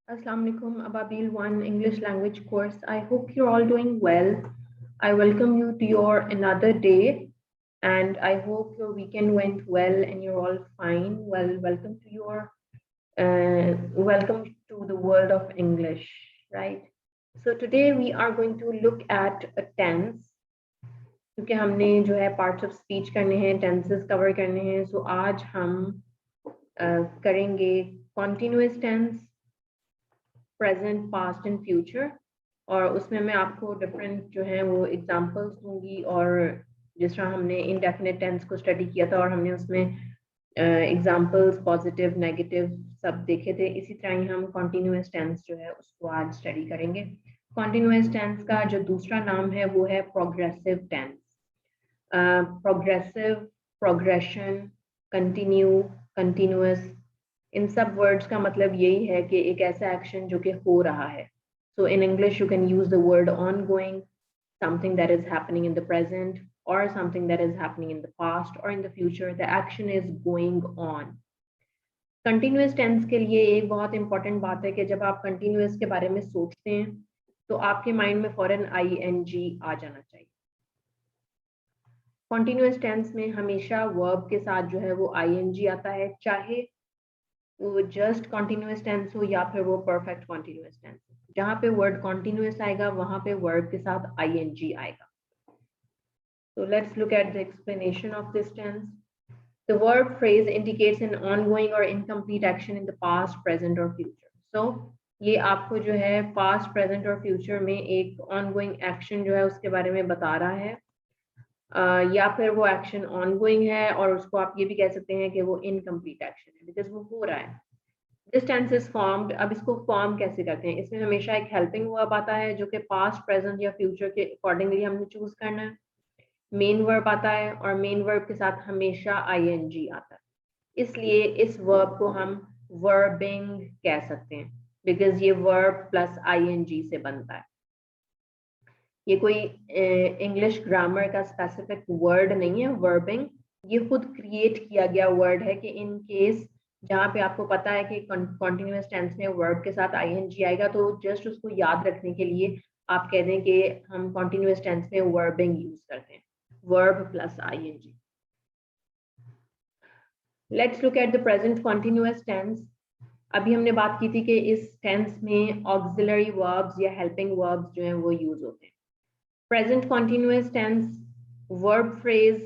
Assalamu alaikum, Ababil 1 English language course. I hope you're all doing well. I welcome you to your another day, and I hope your weekend went well and you're all fine. Well, welcome to the world of English, right? So today we are going to look at a tense क्योंकि हमने जो है parts of speech करने हैं, tenses cover करने हैं. सो आज हम करेंगे continuous tense, present, past and future. और उसमें मैं आपको डिफरेंट जो है वो एग्जांपल्स दूंगी, और जिस तरह हमने इनडेफिनेट टेंस को स्टडी किया था और हमने उसमें एग्जांपल्स पॉजिटिव नेगेटिव सब देखे थे, इसी तरह ही हम कॉन्टिन्यूअस टेंस जो है उसको आज स्टडी करेंगे. कॉन्टिन्यूअस टेंस का जो दूसरा नाम है वो है progressive tense. Progressive, progression, continue, continuous, इन सब वर्ड्स का मतलब यही है कि एक ऐसा एक्शन जो कि हो रहा है. So in English you can use the word ongoing, something that is happening in the present or something that is happening in the past or in the future. The action is going on. Continuous tense के लिए एक बहुत important बात है कि जब आप continuous के बारे में सोचते हैं तो आपके माइंड में फौरन आईएनजी आ जाना चाहिए. कॉन्टिन्यूअस टेंस में हमेशा वर्ब के साथ जो है वो आईएनजी आता है, चाहे वो जस्ट कॉन्टिन्यूअस टेंस हो या फिर वो परफेक्ट कॉन्टिन्यूअस टेंस. जहां पे वर्ड कॉन्टिन्यूअस आएगा वहां पे वर्ब के साथ आईएनजी आएगा. So let's look at the explanation of this tense. The verb phrase indicates an ongoing or incomplete action in the past, present or future. So ये आपको जो है past, present और future में एक ongoing action जो है उसके बारे में बता रहा है. या फिर वो एक्शन ongoing है और उसको आप ये भी कह सकते हैं कि वो incomplete action है because वो हो रहा है. This tense is formed. अब इसको फॉर्म कैसे करते हैं? इसमें हमेशा एक हेल्पिंग वर्ब आता है जो कि पास्ट, प्रेजेंट या फ्यूचर के अकॉर्डिंगली हमने चूज करना है. मेन वर्ब आता है और मेन वर्ब के साथ हमेशा आईएनजी आता है. इसलिए इस वर्ब को हम वर्बिंग कह सकते हैं बिकॉज ये वर्ब प्लस आईएनजी से बनता है. ये कोई इंग्लिश ग्रामर का स्पेसिफिक वर्ड नहीं है वर्बिंग. ये खुद क्रिएट किया गया वर्ड है कि इन केस जहाँ पे आपको पता है कि कॉन्टिन्यूअस टेंस में वर्ब के साथ आईएनजी आएगा तो जस्ट उसको याद रखने के लिए आप कह दें कि हम कॉन्टिन्यूअस टेंस में वर्बिंग यूज करते हैं, verb plus ING. Let's look at the present continuous tense. अभी हमने बात की थी कि इस टेंस में ऑक्सिलरी वर्ब्स या हेल्पिंग वर्ब्स जो हैं वो यूज होते हैं. Present continuous tense verb phrase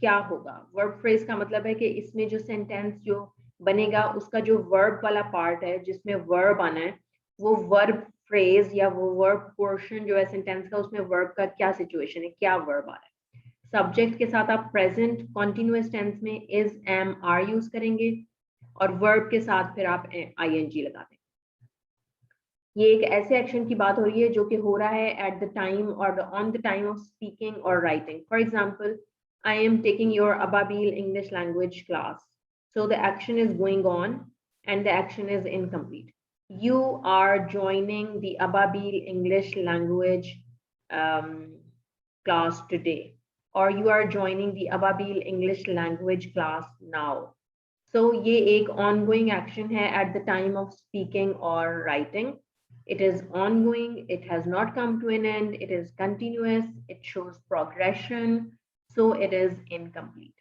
क्या होगा? वर्ब फ्रेज का मतलब है कि इसमें जो सेंटेंस जो बनेगा उसका जो वर्ब वाला पार्ट है जिसमें वर्ब आना है वो वर्ब फ्रेज या वो वर्ब पोर्शन जो है सेंटेंस का उसमें वर्ब का क्या सिचुएशन है, क्या वर्ब आ रहा है. सब्जेक्ट के साथ आप प्रेजेंट कॉन्टिन्यूअस टेंस में इज, एम, आर यूज करेंगे और वर्ब के साथ फिर आप आईएनजी लगा दें. ये एक ऐसे एक्शन की बात हो रही है जो कि हो रहा है एट द टाइम और on the time of speaking और writing. For example, I am taking your Ababil English language class. So the action is going on and the action is incomplete. You are joining the Ababil English language class today, or you are joining the Ababil English language class now. So ये एक ongoing action है at the time of speaking or writing. It is ongoing, it has not come to an end, it is continuous, it shows progression, so it is incomplete.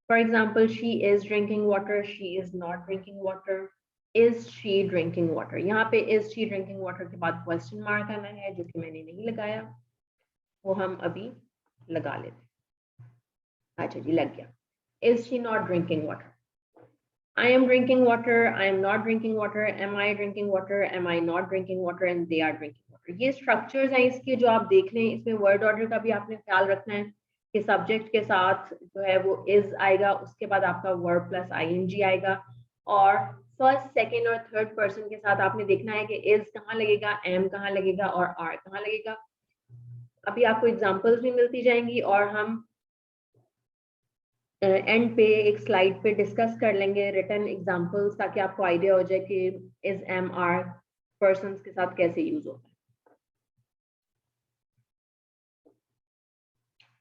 For example, she is drinking water, she is not drinking water. Is she drinking water? यहाँ पे is she drinking water के बाद question mark आना है जो कि मैंने नहीं लगाया, वो हम अभी लगा लेते. अच्छा जी, लग गया. Is she not drinking water? I am drinking water, I am not drinking water, am I drinking water, am I not drinking water, and they are drinking water. ये structures हैं इसके जो आप देख लें. इसमें word order का भी आपने ख्याल रखना है कि सब्जेक्ट के साथ जो है वो is आएगा, उसके बाद आपका verb plus ing आएगा, और फर्स्ट, सेकेंड और थर्ड पर्सन के साथ आपने देखना है कि is कहाँ लगेगा, am कहाँ लगेगा और are कहाँ लगेगा. अभी आपको एग्जाम्पल्स भी मिलती जाएंगी और हम एंड पे एक स्लाइड पे डिस्कस कर लेंगे रिटन एग्जांपल्स ताकि आपको आइडिया हो जाए कि इज, एम, आर पर्सन्स के साथ कैसे यूज होता है.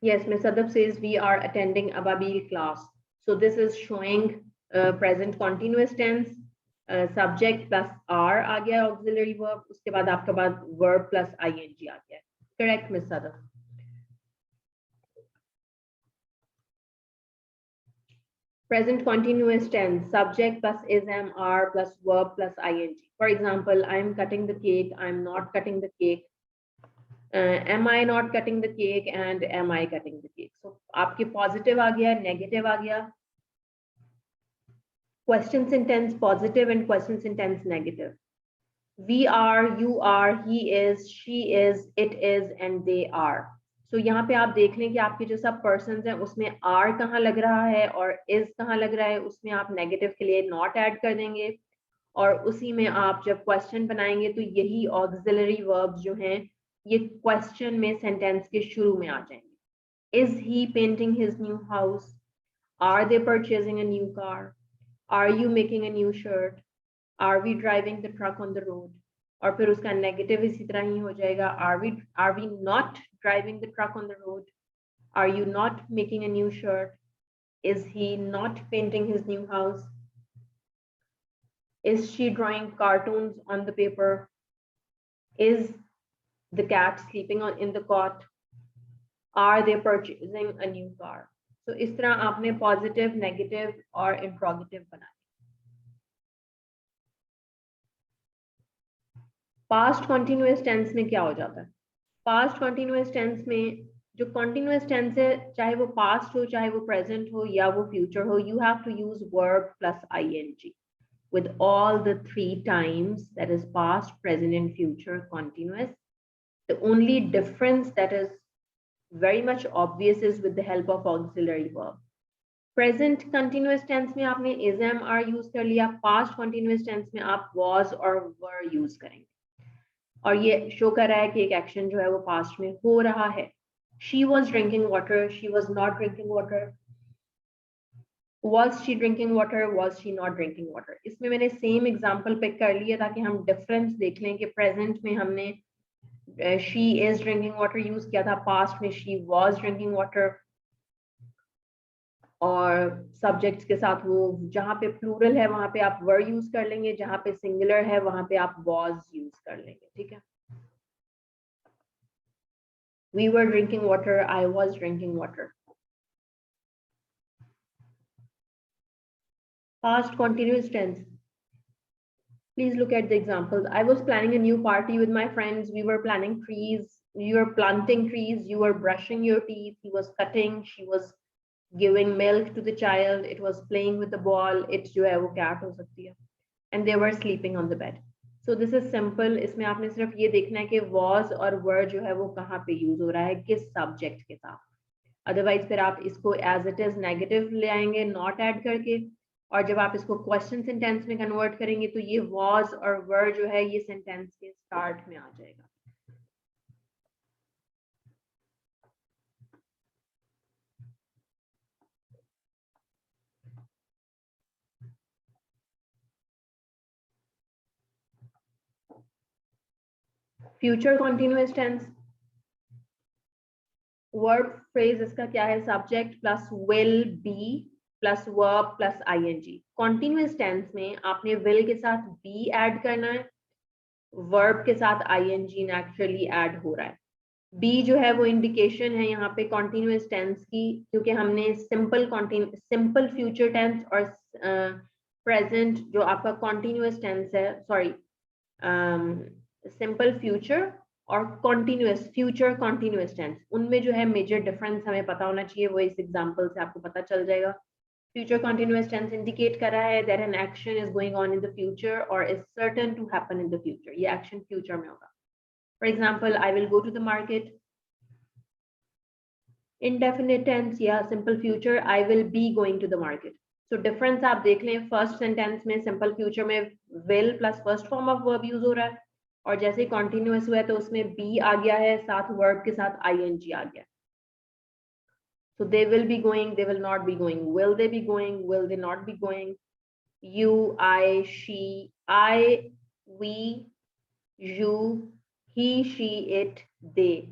Yes, Ms. Adab says we are attending Ababil class. So this is showing present continuous tense. Subject plus are आ गया ऑक्सिलरी वर्ब, उसके बाद आपके पास वर्ब प्लस आईएनजी आ गया। Correct miss Sadaf. Present continuous tense, subject plus is, am, are plus verb plus ing. For example, I am cutting the cake, I'm not cutting the cake. Am I not cutting the cake and am I cutting the cake? So आपके positive आ गया, negative आ गया. Questions in tense positive and questions in tense negative. We are, you are, he is, she is, it is, and they are. So यहाँ पे आप देख लें कि आपके जो सब persons हैं उसमें are कहाँ लग रहा है और is कहाँ लग रहा है, उसमें आप negative के लिए not add कर देंगे और उसी में आप जब question बनाएंगे तो यही auxiliary verbs जो हैं ये question में sentence के शुरू में आ जाएंगे. Is he painting his new house? Are they purchasing a new car? Are you making a new shirt? Are we driving the truck on the road? और फिर उसका नेगेटिव इसी तरह ही हो जाएगा. Are we not driving the truck on the road? Are you not making a new shirt? Is he not painting his new house? Is she drawing cartoons on the paper? Is the cat sleeping in the cot? Are they purchasing a new car? So इस तरह आपने positive, negative और interrogative बनाया. Past continuous tense में क्या हो जाता है? पास्ट कॉन्टिन्यूअस टेंस में जो कॉन्टिन्यूअस टेंस है, चाहे वो पास्ट हो, चाहे वो प्रेजेंट हो या वो फ्यूचर हो, you have to use verb plus ING with all the 3 times, that is past, present and future continuous. The only difference that is very much obvious is with the help of auxiliary verb. Present continuous tense में आपने is, am, are use कर लिया. Past continuous tense में आप was और were use करेंगे और ये शो कर रहा है कि एक एक्शन जो है वो पास्ट में हो रहा है. She was drinking water, she was not drinking water. Was she drinking water, was she not drinking water. इसमें मैंने सेम एग्जांपल पिक कर लिया ताकि हम डिफरेंस देख लें कि प्रेजेंट में हमने she is drinking water use किया था, पास्ट में she was drinking water और सब्जेक्ट्स के साथ वो जहाँ पे प्लूरल है वहां पे आप were यूज कर लेंगे, जहाँ पे सिंगुलर है वहां पे आप was यूज कर लेंगे. ठीक है. We were drinking water, I was drinking water. Past continuous tense. Please look at the examples. I was planning a new party with my friends. We were planning trees. You were planting trees. You were brushing your teeth. He was cutting. She was giving milk to the child. It was playing with the ball. It जो है वो cat हो सकती है. And they were sleeping on the bed. So this is simple. इसमें आपने सिर्फ ये देखना है कि was और were जो है वो कहाँ पे use हो रहा है, किस subject के साथ. Otherwise फिर आप इसको as it is negative ले आएंगे, not add करके. और जब आप इसको क्वेश्चन सेंटेंस में कन्वर्ट करेंगे तो ये was और were जो है ये सेंटेंस के स्टार्ट में आ जाएगा. Future continuous tense, verb phrase इसका क्या है? Subject plus will be plus verb plus ING. Continuous tense में आपने विल के साथ बी ऐड करना है, वर्ब के साथ आईएनजी नेचुरली ऐड हो रहा है. बी जो है वो इंडिकेशन है यहाँ पे कॉन्टिन्यूअस टेंस की, क्योंकि हमने सिंपल फ्यूचर टेंस और प्रेजेंट जो आपका कॉन्टिन्यूअस टेंस है, सॉरी सिंपल फ्यूचर और कॉन्टिन्यूअस फ्यूचर कॉन्टिन्यूअस टेंस, उनमें जो है मेजर डिफरेंस हमें पता होना चाहिए. वो इस एग्जांपल से आपको पता चल जाएगा. फ्यूचर कॉन्टिन्यूअस टेंस इंडिकेट कर रहा है that an action is going on in the future और is certain to happen in the future. ये एक्शन फ्यूचर में होगा. For example, I will go to the market. Indefinite tense या simple future, I will be going to the market. So difference आप देख लें, first sentence में simple future में will plus first form of verb use हो रहा है और जैसे ही continuous हुआ है तो उसमें be आ गया है, साथ verb के साथ ing आ गया. So they will be going, they will not be going. Will they be going? Will they not be going? You, I, she, I, we, you, he, she, it, they.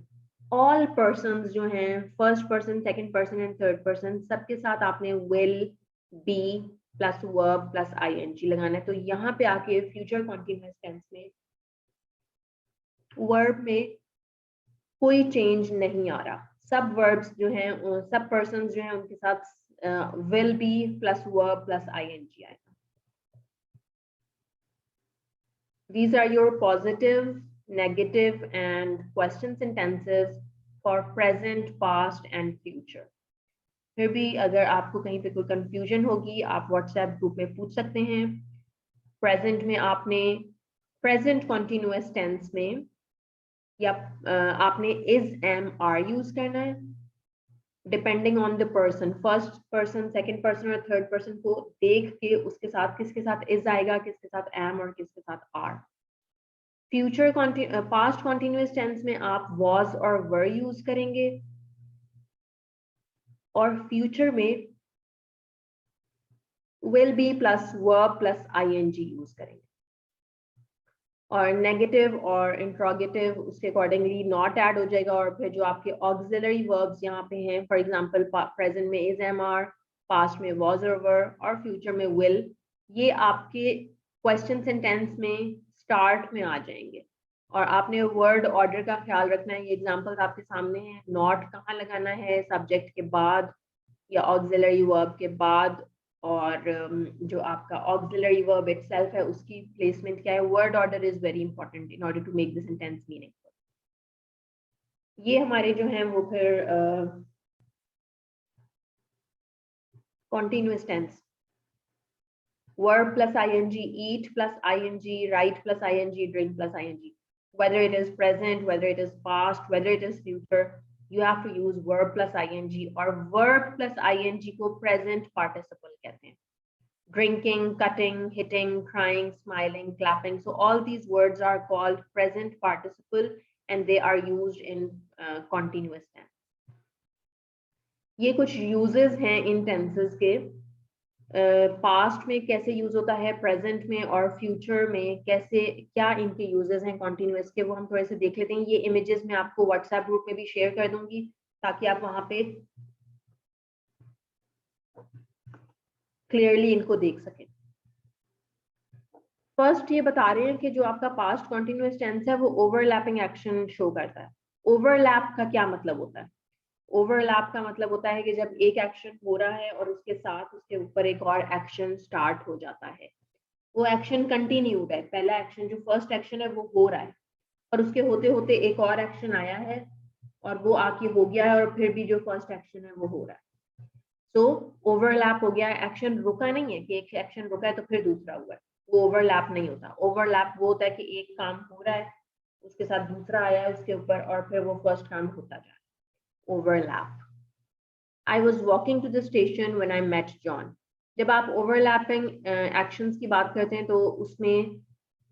All persons जो हैं, first person, second person and third person, सबके साथ आपने will, be, plus verb plus ING लगाना है। तो यहाँ पे आके फ्यूचर कॉन्टिन्यूअस टेंस में वर्ब में कोई चेंज नहीं आ रहा। सब वर्ब्स जो हैं, सब पर्सन्स जो हैं उनके साथ will be plus verb plus ING आएगा। These are your positive, negative and question sentences for present, past and future. फिर भी अगर आपको कहीं पे कोई कंफ्यूजन होगी आप व्हाट्सएप ग्रुप में पूछ सकते हैं। प्रेजेंट में आपने प्रेजेंट कॉन्टिन्यूअस टेंस में या आपने इज एम आर यूज करना है depending on the person. First person, second person और थर्ड पर्सन को देख के उसके साथ किसके साथ इज आएगा, किसके साथ एम और किसके साथ are. Future past continuous tense में आप वॉज और वर यूज करेंगे और फ्यूचर में will be plus verb plus ING use करेंगे। और नेगेटिव और इंट्रोगेटिव उसके अकॉर्डिंगली नॉट ऐड हो जाएगा। और फिर जो आपके ऑक्सिलरी वर्ब्स यहाँ पे हैं, फॉर एग्जांपल प्रेजेंट में इज एम आर, पास्ट में वॉज और वर और फ्यूचर में विल, ये आपके क्वेश्चन सेंटेंस में स्टार्ट में आ जाएंगे। और आपने वर्ड ऑर्डर का ख्याल रखना है। ये एग्जांपल्स आपके सामने हैं। नॉट कहाँ लगाना है, सब्जेक्ट के बाद या ऑक्सिलरी वर्ब के बाद, और जो आपका ऑक्सिलरी वर्ब इटसेल्फ है उसकी प्लेसमेंट क्या है। Word order is very important in order to make the sentence meaningful. ये हमारे जो हैं वो फिर continuous tense, verb plus ING, eat plus ING, write plus ING, drink plus ING, whether it is present, whether it is past, whether it is future, you have to use verb plus ing, और verb plus ing को present participle कहते हैं। Drinking, cutting, hitting, crying, smiling, clapping, so all these words are called present participle and they are used in continuous tense. ये कुछ uses हैं इन tenses के। Past में कैसे यूज होता है, प्रेजेंट में और फ्यूचर में कैसे, क्या इनके यूजेस हैं कॉन्टिन्यूअस के, वो हम थोड़े से देख लेते हैं। ये इमेजेस मैं आपको व्हाट्सएप ग्रुप में भी शेयर कर दूंगी ताकि आप वहां पे क्लियरली इनको देख सकें। फर्स्ट ये बता रहे हैं कि जो आपका पास्ट कॉन्टिन्यूअस टेंस है वो ओवरलैपिंग एक्शन शो करता है। ओवरलैप का क्या मतलब होता है? ओवरलैप का मतलब होता है कि जब एक एक्शन हो रहा है और उसके साथ उसके ऊपर एक और एक्शन स्टार्ट हो जाता है, वो एक्शन कंटिन्यूड है। पहला एक्शन जो फर्स्ट एक्शन है वो हो रहा है और उसके होते होते एक और एक्शन आया है और वो आके हो गया है और फिर भी जो फर्स्ट एक्शन है वो हो रहा है। तो ओवरलैप हो गया है। एक्शन रुका नहीं है कि एक एक्शन रुका है तो फिर दूसरा हुआ है, वो ओवरलैप नहीं होता। ओवरलैप वो होता है कि एक काम हो रहा है उसके साथ दूसरा आया है उसके ऊपर और फिर वो फर्स्ट काम होता जा रहा है। Overlap. I was walking to the station when I met John. जब आप overlapping actions की बात करते हैं तो उसमें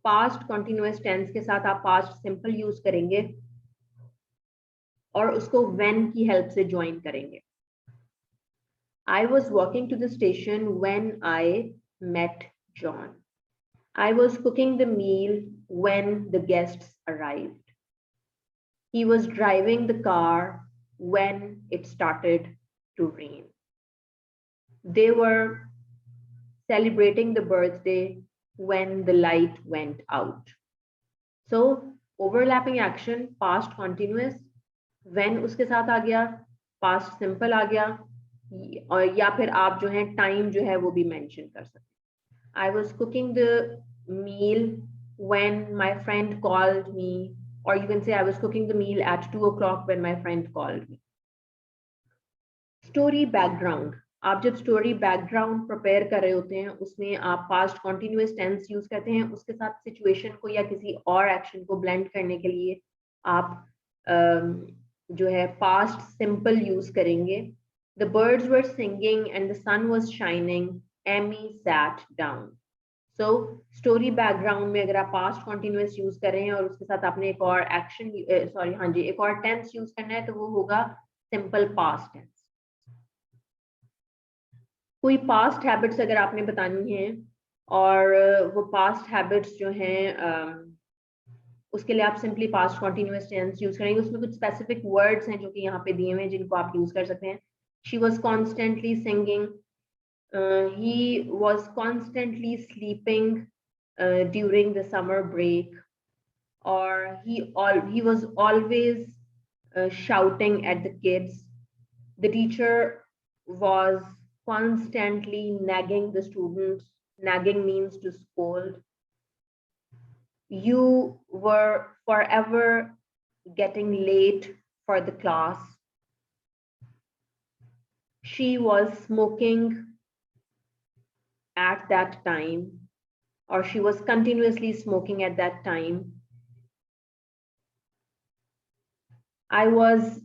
past continuous tense के साथ आप past simple use करेंगे और उसको when की help से join करेंगे। I was walking to the station when I met John. I was cooking the meal when the guests arrived. He was driving the car when it started to rain. They were celebrating the birthday when the light went out. So overlapping action, past continuous, when उसके साथ आ गया, past simple आ गया, और या फिर आप जो है time जो है वो भी mention कर सकते हैं। I was cooking the meal when my friend called me, or you can say I was cooking the meal at 2 o'clock when my friend called me. Story background. आप जब स्टोरी बैकग्राउंड प्रिपेयर कर रहे होते हैं उसमें आप past continuous tense use करते हैं, उसके साथ सिचुएशन को या किसी और एक्शन को ब्लेंड करने के लिए आप जो है पास्ट सिंपल यूज करेंगे। The birds were singing and the sun was shining, Amy sat down. So story background में अगर आप पास्ट कॉन्टिन्यूअस यूज कर रहे हैं और उसके साथ आपने एक और एक्शन एक और टेंस यूज करना है तो वो होगा सिंपल पास्ट टेंस। कोई पास्ट हैबिट्स अगर आपने बतानी है और वो पास्ट हैबिट्स जो हैं उसके लिए आप simply past continuous tense use करेंगे। उसमें कुछ स्पेसिफिक वर्ड्स हैं जो कि यहाँ पे दिए हुए हैं जिनको आप यूज कर सकते हैं। She was constantly singing, he was constantly sleeping during the summer break, or he was always shouting at the kids. The teacher was constantly nagging the students. Nagging means to scold. You were forever getting late for the class. She was smoking at that time, or she was continuously smoking at that time. I was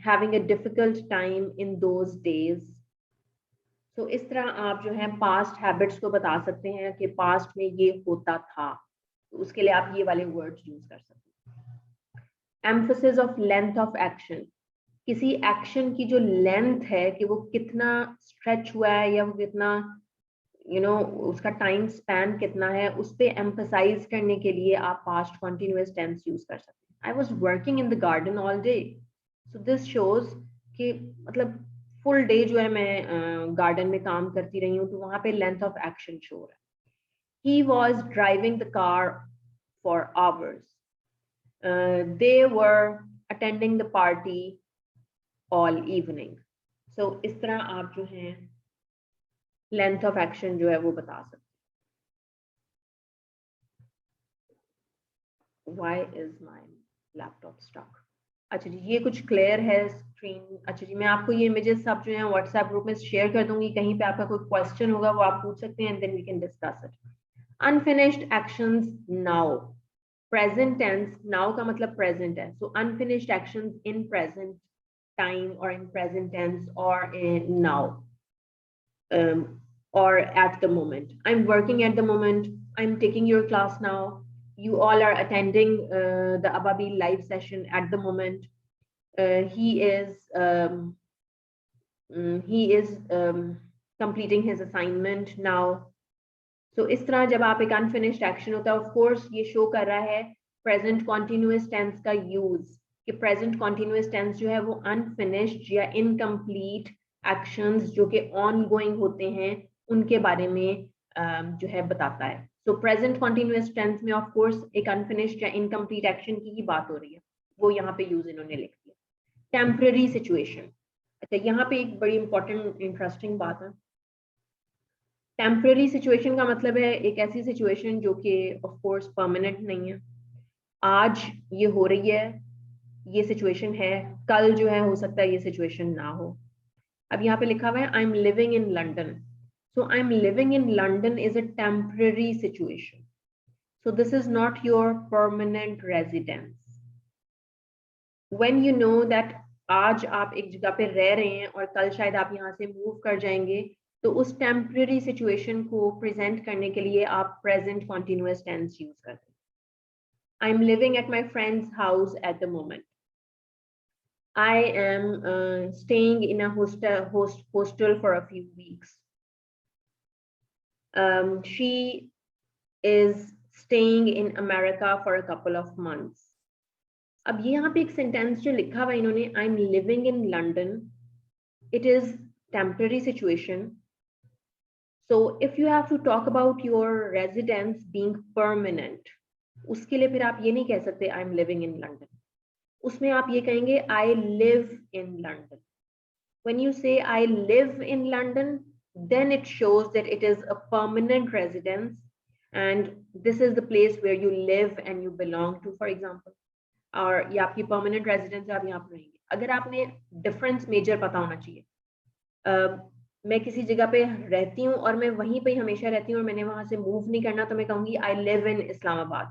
having a difficult time in those days. So इस तरह आप जो है past habits को बता सकते हैं कि past में ये होता था, तो उसके लिए आप ये वाले words use कर सकते हैं. Emphasis of length of action. किसी एक्शन की जो लेंथ है कि वो कितना स्ट्रेच हुआ है या वो कितना उसका टाइम स्पैन कितना है, उस पे एम्फसाइज करने के लिए आप पास्ट कॉन्टिन्यूअस टेंस यूज कर सकते हैं. I was working in the garden all day. So this shows कि मतलब फुल डे जो है मैं गार्डन में काम करती रही हूँ, तो वहां पे लेंथ ऑफ एक्शन शो है. He was driving the car for hours. They were attending the party all evening. So इस तरह आप जो है लेंथ ऑफ एक्शन जो है वो बता सकते. Why is my laptop stuck? अच्छा जी, ये कुछ क्लियर है स्क्रीन? अच्छा जी, मैं आपको ये इमेजेस सब जो है व्हाट्सएप ग्रुप में शेयर कर दूंगी. कहीं पे आपका कोई क्वेश्चन होगा वो आप पूछ सकते हैं, and then we can discuss it. Unfinished actions now. Present tense, now का मतलब प्रेजेंट है. So unfinished actions in present time और इन प्रेजेंट टेंस और in now. Or at the moment. I'm working at the moment. I'm taking your class now. You all are attending the Ababil live session at the moment. He is completing his assignment now. So इस तरह जब आप एक unfinished action होता है, of course ये show कर रहा है present continuous tense का use, कि present continuous tense जो है वो unfinished या incomplete actions जो कि ongoing होते हैं उनके बारे में जो है बताता है. सो प्रेजेंट कॉन्टिन्यूअस टेंस में ऑफ कोर्स एक अनफिनिश्ड या इनकम्प्लीट एक्शन की ही बात हो रही है, वो यहाँ पे यूज इन्होंने लिख दिया. Temporary situation. अच्छा, यहाँ पे एक बड़ी इंपॉर्टेंट इंटरेस्टिंग बात है. टेम्पररी सिचुएशन का मतलब है एक ऐसी सिचुएशन जो कि ऑफ कोर्स परमानेंट नहीं है. आज ये हो रही है, ये सिचुएशन है, कल जो है हो सकता है ये सिचुएशन ना हो. अब यहाँ पे लिखा हुआ है I am living in London. So I'm living in London is a temporary situation. So this is not your permanent residence. When you know that आज आप एक जगह पे रह रहे हैं और कल शायद आप यहाँ से मूव कर जाएंगे, तो उस temporary situation को present करने के लिए आप present continuous tense use करते हैं. I'm living at my friend's house at the moment. I am staying in a hostel for a few weeks. She is staying in America for a couple of months. अब ये यहाँ पे एक sentence जो लिखा हुआ है इन्होंने, I'm living in London, it is temporary situation. So if you have to talk about your residence being permanent, उसके लिए फिर आप ये नहीं कह सकते I'm living in London. उसमें आप ये कहेंगे I live in London. When you say I live in London, then it shows that it is a permanent residence and this is the place where you live and you belong to, for example. और ये आपकी permanent residence है, आप यहाँ पर रहेंगे. अगर आपने difference major पता होना चाहिए. मैं किसी जगह पे रहती हूँ और मैं वहीं पे हमेशा रहती हूँ और मैंने वहां से move नहीं करना, तो मैं कहूँगी I live in Islamabad.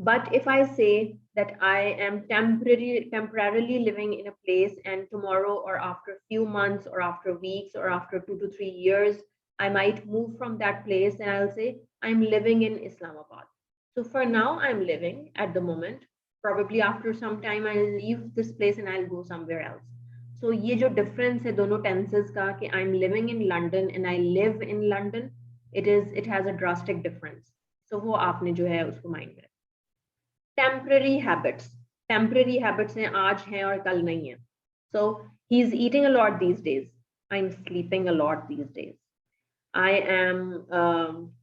But if I say that I am temporarily living in a place and tomorrow or after a few months or after weeks or after 2 to 3 years, I might move from that place and I'll say I'm living in Islamabad. So for now, I'm living at the moment. Probably after some time, I'll leave this place and I'll go somewhere else. So ये जो difference है दोनों tenses का कि I'm living in London and I live in London, it has a drastic difference. So वो आपने जो है उसको mind में. Temporary habits. Temporary habits हैं आज हैं और कल नहीं है. So he's eating a lot these days. I'm sleeping a lot these days. I am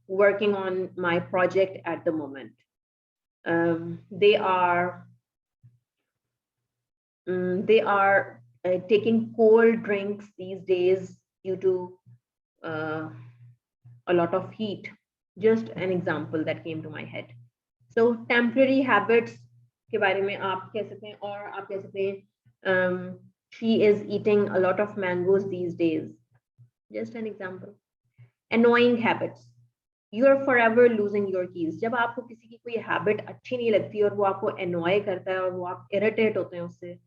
working on my project at the moment. They are taking cold drinks these days due to a lot of heat. Just an example that came to my head. So temporary habits के बारे में आप कह सकते हैं, और आप कह सकते हैं she is eating a lot of mangoes these days. Just an example. Annoying habits. You are forever losing your keys. जब आपको किसी की कोई हैबिट अच्छी नहीं लगती और वो आपको annoy करता है और वो आप irritate होते हैं उससे,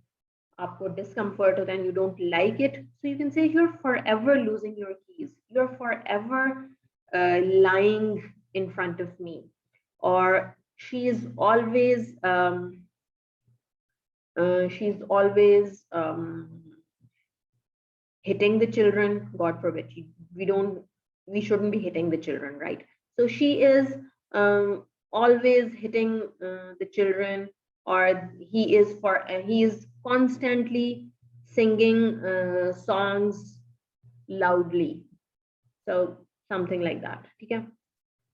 आपको discomfort होता है and you don't like it, so you can say you're forever losing your keys. You're forever lying in front of me, or she's always hitting the children. God forbid, we shouldn't be hitting the children, right? So she is always hitting the children, or he is constantly singing songs loudly. So something like that. ठीक है?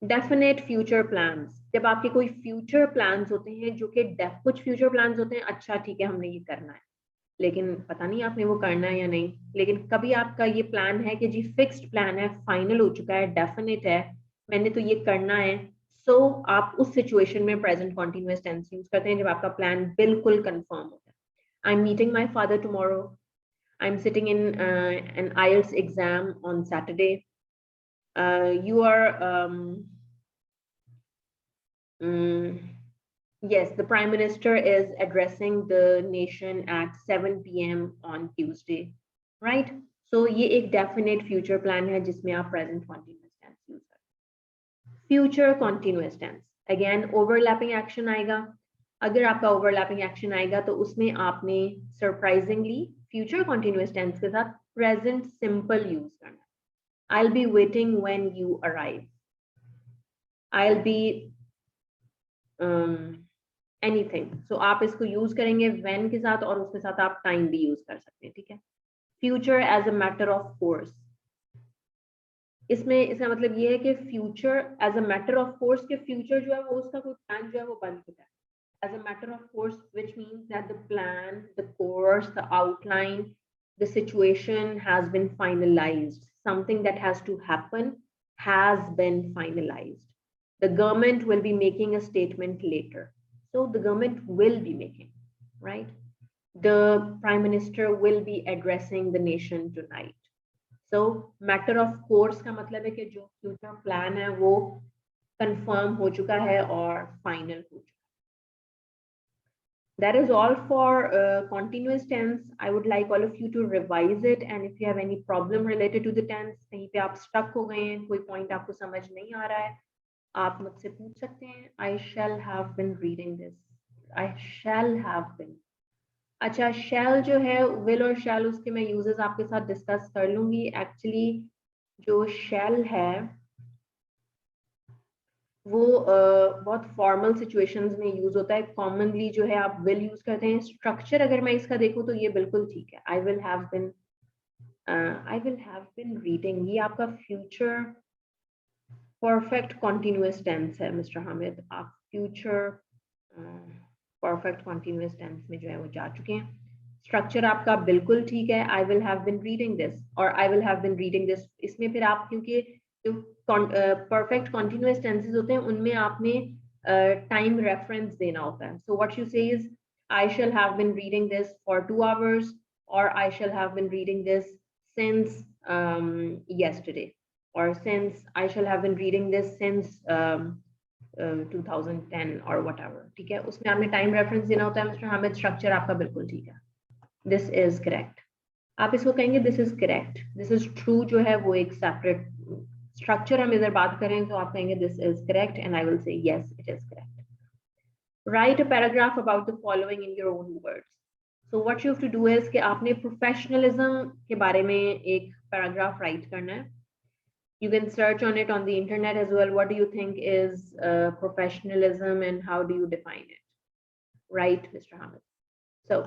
Definite future plans. जब आपके कोई future plans होते हैं जो कि कुछ future plans होते हैं, अच्छा ठीक है हमने ये करना है, लेकिन पता नहीं आपने वो करना है या नहीं. लेकिन कभी आपका ये प्लान है कि जी फिक्स्ड प्लान है, फाइनल हो चुका है, डेफिनेट है, मैंने तो ये करना है, सो आप उस सिचुएशन में प्रेजेंट कॉन्टिन्यूअस टेंस यूज करते हैं जब आपका प्लान बिल्कुल कंफर्म होता है. I am meeting my father tomorrow. I am sitting in an IELTS exam on Saturday. You are yes, the Prime Minister is addressing the nation at 7 p.m. on Tuesday, right? So ये एक definite future plan है जिसमें आप present continuous tense use करते हैं. Future continuous tense, again overlapping action आएगा. अगर आपका overlapping action आएगा तो उसमें आपने surprisingly future continuous tense के साथ present simple use करना. I'll be waiting when you arrive. I'll be anything. So आप इसको use करेंगे when के साथ और उसके साथ आप time भी use कर सकते हैं, ठीक है? Future as a matter of course. इसमें इसका मतलब ये है कि future as a matter of course के future जो है वो उसका कोई plan जो है वो बन चुका है. As a matter of course, which means that the plan, the course, the outline, the situation has been finalized. Something that has to happen has been finalized. The government will be making a statement later. So the government will be making, right? The Prime Minister will be addressing the nation tonight. So matter of course का मतलब है कि जो future plan है वो confirm हो चुका है और final हो चुका है. That is all for continuous tense. I would like all of you to revise it, and if you have any problem related to the tense, कहीं पे आप stuck हो गए हैं, कोई point आपको समझ नहीं आ रहा है, आप मुझसे पूछ सकते हैं. I shall have been reading this. I shall have been. अच्छा, shall जो है will और shall उसके मैं uses आपके साथ discuss कर लूंगी. Actually जो shall है वो बहुत फॉर्मल सिचुएशंस में यूज होता है. कॉमनली जो है आप विल यूज करते हैं. स्ट्रक्चर अगर मैं इसका देखूं तो ये बिल्कुल ठीक है. I will have been reading, ये आपका फ्यूचर परफेक्ट कॉन्टिन्यूअस टेंस है मिस्टर हामिद. आप फ्यूचर परफेक्ट कॉन्टिन्यूअस टेंस में जो है वो जा चुके हैं. स्ट्रक्चर आपका बिल्कुल ठीक है. I will have been reading this और I will have been reading this. इसमें फिर आप क्योंकि जो परफेक्ट कॉन्टिन्यूअस टेंसेस होते हैं उनमें आपने टाइम रेफरेंस देना होता है. So what you say is I shall have been reading this for 2 hours or I shall have been reading this since yesterday or since I shall have been reading this since 2010 or whatever. ठीक है, उसमें आपने time reference देना होता है mister Hamid. Structure आपका बिल्कुल ठीक है. This is correct. आप इसको कहेंगे this is correct. This is true जो है वो एक सेपरेट स्ट्रक्चर हम इधर बात करें तो आप कहेंगे this is correct and I will say yes it is correct. Write a paragraph about the following in your own words. So what you have to do is कि आपने प्रोफेशनलिज्म के बारे में एक पैराग्राफ राइट करना है. You can search on it on the internet as well. What do you think is professionalism and how do you define it? Right, Mr. Hamid? So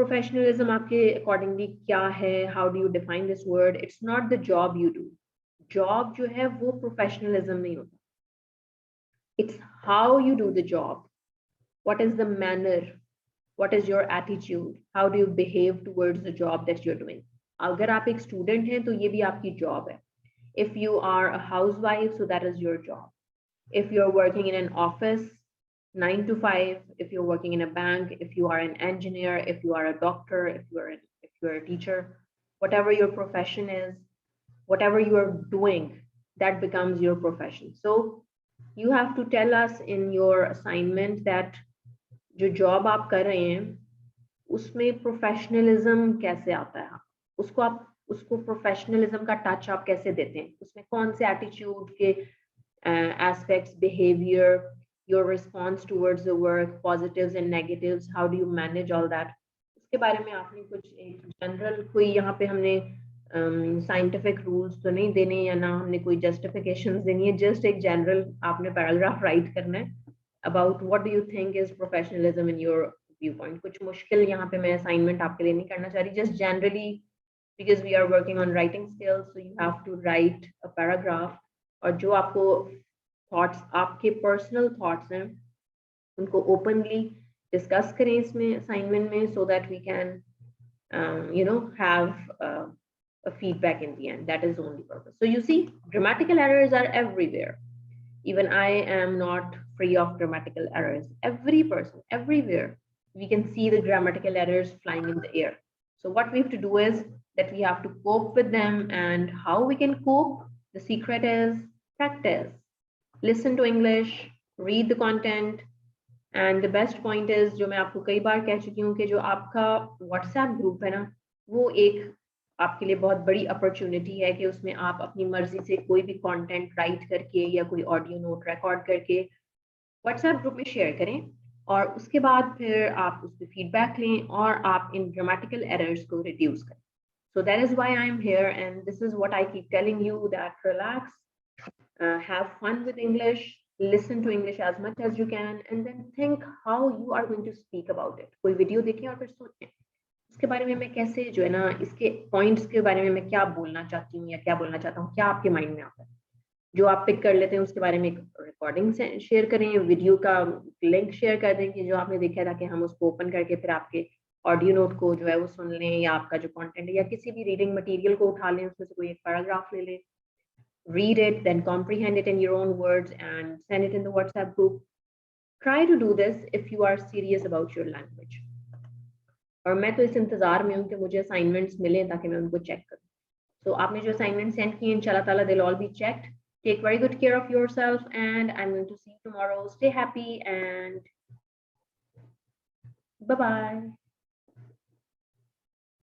professionalism आपके accordingly क्या है, how do you define this word? It's not the job you do. Job जो है वो professionalism नहीं होता. It's how you do the job. What is the manner, what is your attitude, how do you behave towards the job that you're doing. अगर आप एक student हैं तो ये भी आपकी जॉब है. If you are a housewife, so that is your job. If you're working in an office 9 to 5, if you're working in a bank, if you are an engineer, if you are a doctor, if you're a teacher, whatever your profession is, whatever you are doing, that becomes your profession. So you have to tell us in your assignment that जो job आप कर रहे हैं उसमें professionalism कैसे आता है. उसको प्रोफेशनलिज्म का टच आप कैसे देते हैं, उसमें कौन से एटीट्यूड के aspects, behaviour, your response towards the work, positives and negatives, how do you manage all that. उसके बारे में आपने कुछ एक जनरल, कोई यहाँ पे हमने साइंटिफिक रूल्स तो नहीं देने या ना हमने कोई जस्टिफिकेशन देनी है. जस्ट एक जनरल आपने पैराग्राफ राइट करना है about what do you think is professionalism in your viewpoint. कुछ मुश्किल यहाँ पे मैं assignment आपके लिए नहीं करना चाह रही, just generally because we are working on writing skills, so you have to write a paragraph. और जो आपको thoughts, आपके personal thoughts हैं उनको openly discuss करें इसमें assignment में, so that we can have a feedback in the end. That is the only purpose. So you see, grammatical errors are everywhere. Even I am not free of grammatical errors. Every person, everywhere, we can see the grammatical errors flying in the air. So what we have to do is that we have to cope with them. And how we can cope? The secret is practice. Listen to English, read the content. And the best point is, जो मैं आपको कई बार कह चुकी हूँ कि जो आपका WhatsApp ग्रुप है ना, वो एक आपके लिए बहुत बड़ी अपॉर्चुनिटी है कि उसमें आप अपनी मर्जी से कोई भी कंटेंट राइट करके या कोई ऑडियो नोट रिकॉर्ड करके व्हाट्सएप ग्रुप में शेयर करें और उसके बाद फिर आप उस पर फीडबैक लें और आप इन ग्रामेटिकल एरर्स को रिड्यूस करें. So that is why I am here, and this is what I keep telling you, that relax, have fun with English, listen to English as much as you can, and then think how you are going to speak about it. कोई video देखें और फिर सोचें इसके बारे में, मैं कैसे जो है ना इसके पॉइंट्स के बारे में मैं क्या बोलना चाहती हूँ या क्या बोलना चाहता हूँ, क्या आपके माइंड में आता है. जो आप पिक कर लेते हैं उसके बारे में एक रिकॉर्डिंग से शेयर करें, वीडियो का लिंक शेयर कर दें कि जो आपने देखा था, कि हम उसको ओपन करके फिर आपके ऑडियो नोट को जो है वो सुन लें, या आपका जो कंटेंट है या किसी भी रीडिंग मटेरियल को उठा लें, उसमें से कोई एक पैराग्राफ ले लें, read it, then comprehend it in your own words and send it in the WhatsApp group. Try to do this if you are serious about your language. और मैं तो इस इंतजार में हूँ कि मुझे असाइनमेंट्स मिलें ताकि मैं उनको चेक करूँ. So आपने जो असाइनमेंट सेंड किए, इंशाल्लाह ताला they'll all be checked. Take very good care of yourself, and I'm going to see you tomorrow. Stay happy and bye-bye.